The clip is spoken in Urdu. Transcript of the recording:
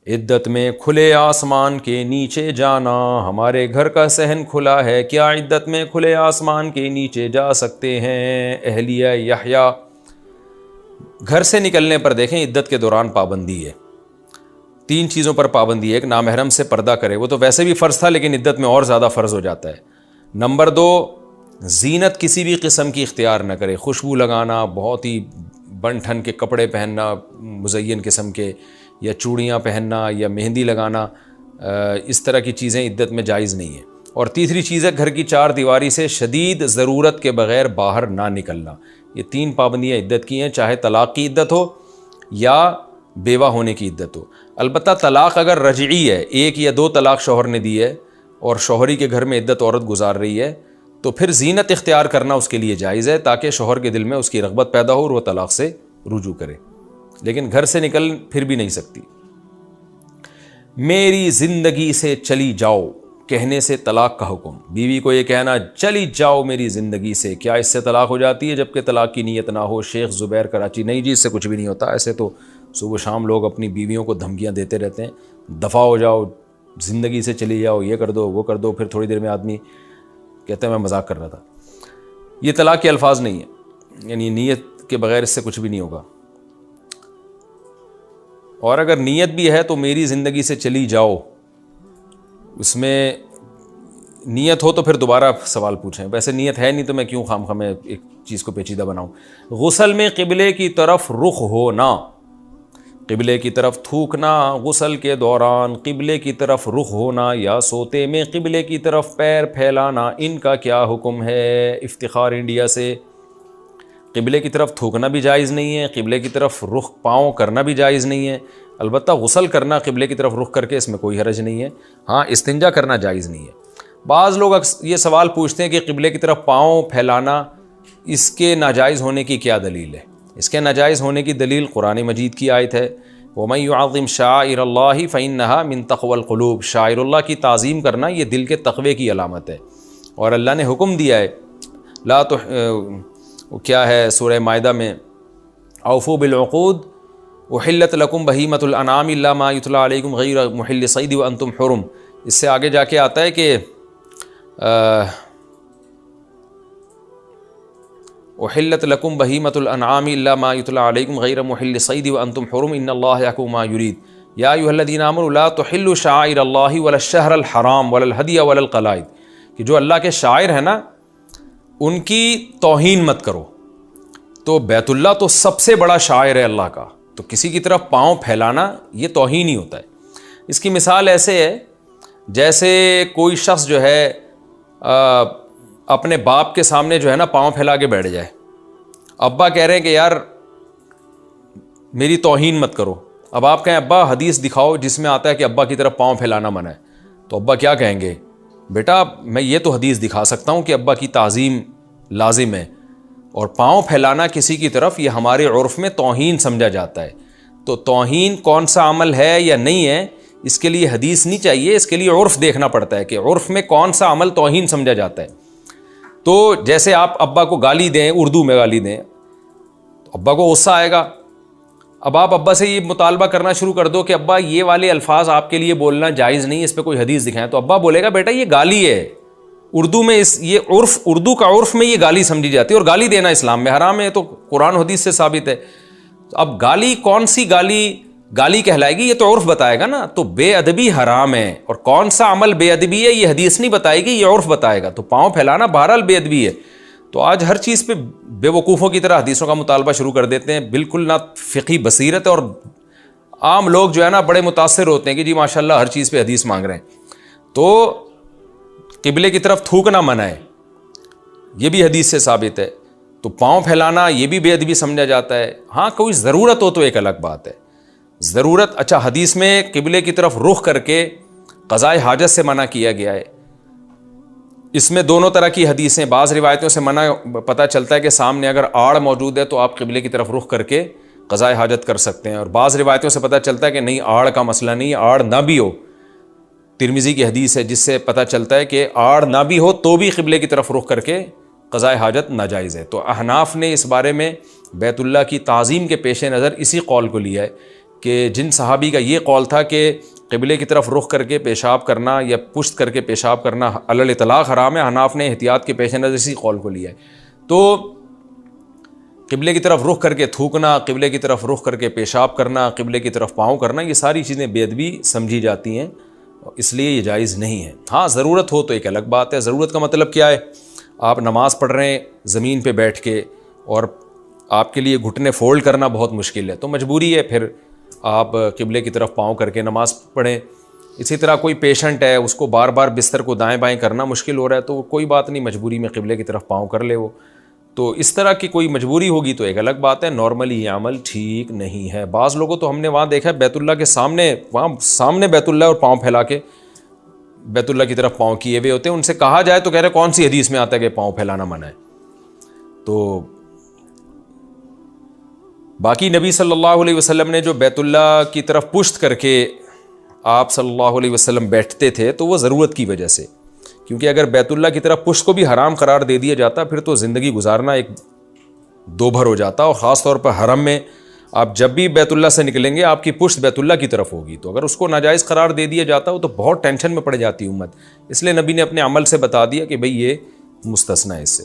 عدت میں کھلے آسمان کے نیچے جانا، ہمارے گھر کا صحن کھلا ہے، کیا عدت میں کھلے آسمان کے نیچے جا سکتے ہیں؟ اہلیہ یحییٰ۔ گھر سے نکلنے پر دیکھیں عدت کے دوران پابندی ہے، 3 چیزوں پر پابندی ہے۔ ایک، نامحرم سے پردہ کرے، وہ تو ویسے بھی فرض تھا لیکن عدت میں اور زیادہ فرض ہو جاتا ہے۔ نمبر 2، زینت کسی بھی قسم کی اختیار نہ کرے، خوشبو لگانا، بہت ہی بن ٹھن کے کپڑے پہننا مزین قسم کے، یا چوڑیاں پہننا یا مہندی لگانا، اس طرح کی چیزیں عدت میں جائز نہیں ہیں۔ اور تیسری چیز ہے گھر کی 4 دیواری سے شدید ضرورت کے بغیر باہر نہ نکلنا۔ یہ 3 پابندیاں عدت کی ہیں، چاہے طلاق کی عدت ہو یا بیوہ ہونے کی عدت ہو۔ البتہ طلاق اگر رجعی ہے، 1 یا 2 طلاق شوہر نے دی ہے اور شوہری کے گھر میں عدت عورت گزار رہی ہے، تو پھر زینت اختیار کرنا اس کے لیے جائز ہے، تاکہ شوہر کے دل میں اس کی رغبت پیدا ہو اور وہ طلاق سے رجوع کرے، لیکن گھر سے نکل پھر بھی نہیں سکتی۔ میری زندگی سے چلی جاؤ کہنے سے طلاق کا حکم۔ بیوی کو یہ کہنا چلی جاؤ میری زندگی سے، کیا اس سے طلاق ہو جاتی ہے جبکہ طلاق کی نیت نہ ہو؟ شیخ زبیر کراچی: نہیں جی، اس سے کچھ بھی نہیں ہوتا، ایسے تو صبح شام لوگ اپنی بیویوں کو دھمکیاں دیتے رہتے ہیں، دفع ہو جاؤ، زندگی سے چلی جاؤ، یہ کر دو وہ کر دو، پھر تھوڑی دیر میں آدمی کہتا ہے میں مذاق کر رہا تھا۔ یہ طلاق کے الفاظ نہیں ہیں، یعنی نیت کے بغیر اس سے کچھ بھی نہیں ہوگا۔ اور اگر نیت بھی ہے تو میری زندگی سے چلی جاؤ، اس میں نیت ہو تو پھر دوبارہ سوال پوچھیں، ویسے نیت ہے نہیں تو میں کیوں خام خواہ ایک چیز کو پیچیدہ بناؤں۔ غسل میں قبلے کی طرف رخ ہونا، قبلے کی طرف تھوکنا، غسل کے دوران قبلے کی طرف رخ ہونا یا سوتے میں قبلے کی طرف پیر پھیلانا، ان کا کیا حکم ہے؟ افتخار انڈیا سے: قبلے کی طرف تھوکنا بھی جائز نہیں ہے، قبلے کی طرف رخ پاؤں کرنا بھی جائز نہیں ہے، البتہ غسل کرنا قبلے کی طرف رخ کر کے اس میں کوئی حرج نہیں ہے۔ ہاں، استنجا کرنا جائز نہیں ہے۔ بعض لوگ یہ سوال پوچھتے ہیں کہ قبلے کی طرف پاؤں پھیلانا، اس کے ناجائز ہونے کی کیا دلیل ہے؟ اس کے ناجائز ہونے کی دلیل قرآن مجید کی آیت ہے، وَمَن يُعَظِّمْ شَعَائِرَ اللَّهِ فَإِنَّهَا مِن تَقْوَى الْقُلُوبِ۔ شاعر اللہ کی تعظیم کرنا یہ دل کے تقوی کی علامت ہے، اور اللہ نے حکم دیا ہے کیا ہے سورہ مائدہ میں، اوفوا بالعقود احلت لکم بہیمۃ الانعام الا ما یتلی علیکم غیر محل الصید وانتم حرم۔ اس سے آگے جا کے آتا ہے کہ احلت لکم بہیمۃ الانعام الا ما یتلی علیکم غیر محل الصید وانتم حرم ان اللہ یحکم ما یرید یا ایھا الذین آمنوا لا تحلوا شعائر اللہ ولا الشہر الحرام ولا الہدی ولا القلائد، کہ جو اللہ کے شاعر ہیں نا ان کی توہین مت کرو۔ تو بیت اللہ تو سب سے بڑا شاعر ہے اللہ کا، تو کسی کی طرف پاؤں پھیلانا یہ توہین ہی ہوتا ہے۔ اس کی مثال ایسے ہے جیسے کوئی شخص جو ہے اپنے باپ کے سامنے جو ہے نا پاؤں پھیلا کے بیٹھ جائے، ابا کہہ رہے ہیں کہ یار میری توہین مت کرو، اب آپ کہیں ابا حدیث دکھاؤ جس میں آتا ہے کہ ابا کی طرف پاؤں پھیلانا منع ہے، تو ابا کیا کہیں گے؟ بیٹا میں یہ تو حدیث دکھا سکتا ہوں کہ ابا کی تعظیم لازم ہے، اور پاؤں پھیلانا کسی کی طرف یہ ہمارے عرف میں توہین سمجھا جاتا ہے۔ تو توہین کون سا عمل ہے یا نہیں ہے، اس کے لیے حدیث نہیں چاہیے، اس کے لیے عرف دیکھنا پڑتا ہے کہ عرف میں کون سا عمل توہین سمجھا جاتا ہے۔ تو جیسے آپ ابا کو گالی دیں، اردو میں گالی دیں، تو ابا کو غصہ آئے گا، اب آپ ابا سے یہ مطالبہ کرنا شروع کر دو کہ ابا یہ والے الفاظ آپ کے لیے بولنا جائز نہیں، اس پہ کوئی حدیث دکھائیں، تو ابا بولے گا بیٹا یہ گالی ہے، اردو میں یہ عرف، اردو کا عرف میں یہ گالی سمجھی جاتی ہے، اور گالی دینا اسلام میں حرام ہے، تو قرآن حدیث سے ثابت ہے۔ اب گالی کون سی گالی کہلائے گی، یہ تو عرف بتائے گا نا، تو بے ادبی حرام ہے، اور کون سا عمل بے ادبی ہے یہ حدیث نہیں بتائے گی، یہ عرف بتائے گا۔ تو پاؤں پھیلانا بہرحال بے ادبی ہے۔ تو آج ہر چیز پہ بے وقوفوں کی طرح حدیثوں کا مطالبہ شروع کر دیتے ہیں، بالکل نہ فقہی بصیرت، اور عام لوگ جو ہے نا بڑے متاثر ہوتے ہیں کہ جی ماشاءاللہ ہر چیز پہ حدیث مانگ رہے ہیں۔ تو قبلے کی طرف تھوکنا منع ہے، یہ بھی حدیث سے ثابت ہے، تو پاؤں پھیلانا یہ بھی بے ادبی سمجھا جاتا ہے۔ ہاں کوئی ضرورت ہو تو ایک الگ بات ہے، ضرورت، اچھا حدیث میں قبلے کی طرف رخ کر کے قضاء حاجت سے منع کیا گیا ہے، اس میں دونوں طرح کی حدیثیں، بعض روایتوں سے منع پتہ چلتا ہے کہ سامنے اگر آڑ موجود ہے تو آپ قبلے کی طرف رخ کر کے قضاء حاجت کر سکتے ہیں، اور بعض روایتوں سے پتہ چلتا ہے کہ نہیں، آڑ کا مسئلہ نہیں، آڑ نہ بھی ہو، ترمذی کی حدیث ہے جس سے پتہ چلتا ہے کہ آڑ نہ بھی ہو تو بھی قبلے کی طرف رخ کر کے قضاء حاجت ناجائز ہے۔ تو احناف نے اس بارے میں بیت اللہ کی تعظیم کے پیش نظر اسی قول کو لیا ہے کہ جن صحابی کا یہ قول تھا کہ قبلے کی طرف رخ کر کے پیشاب کرنا یا پشت کر کے پیشاب کرنا علی الاطلاق حرام ہے، حناف نے احتیاط کے پیش نظر اسی قول کو لیا ہے. تو قبلے کی طرف رخ کر کے تھوکنا، قبلے کی طرف رخ کر کے پیشاب کرنا، قبلے کی طرف پاؤں کرنا، یہ ساری چیزیں بے ادبی سمجھی جاتی ہیں، اس لیے یہ جائز نہیں ہے. ہاں ضرورت ہو تو ایک الگ بات ہے. ضرورت کا مطلب کیا ہے؟ آپ نماز پڑھ رہے ہیں زمین پہ بیٹھ کے اور آپ کے لیے گھٹنے فولڈ کرنا بہت مشکل ہے، تو مجبوری ہے پھر آپ قبلے کی طرف پاؤں کر کے نماز پڑھیں. اسی طرح کوئی پیشنٹ ہے، اس کو بار بار بستر کو دائیں بائیں کرنا مشکل ہو رہا ہے، تو کوئی بات نہیں، مجبوری میں قبلے کی طرف پاؤں کر لے وہ. تو اس طرح کی کوئی مجبوری ہوگی تو ایک الگ بات ہے. نارملی یہ عمل ٹھیک نہیں ہے. بعض لوگوں تو ہم نے وہاں دیکھا ہے بیت اللہ کے سامنے، وہاں سامنے بیت اللہ اور پاؤں پھیلا کے بیت اللہ کی طرف پاؤں کیے ہوئے ہوتے ہیں. ان سے کہا جائے تو کہہ رہے کون سی حدیث میں آتا ہے کہ پاؤں پھیلانا منع ہے؟ تو باقی نبی صلی اللہ علیہ وسلم نے جو بیت اللہ کی طرف پشت کر کے آپ صلی اللہ علیہ وسلم بیٹھتے تھے تو وہ ضرورت کی وجہ سے، کیونکہ اگر بیت اللہ کی طرف پشت کو بھی حرام قرار دے دیا جاتا پھر تو زندگی گزارنا ایک دو بھر ہو جاتا. اور خاص طور پر حرم میں آپ جب بھی بیت اللہ سے نکلیں گے آپ کی پشت بیت اللہ کی طرف ہوگی، تو اگر اس کو ناجائز قرار دے دیا جاتا ہو تو بہت ٹینشن میں پڑ جاتی امت. اس لیے نبی نے اپنے عمل سے بتا دیا کہ بھئی یہ مستثنی ہے اس سے.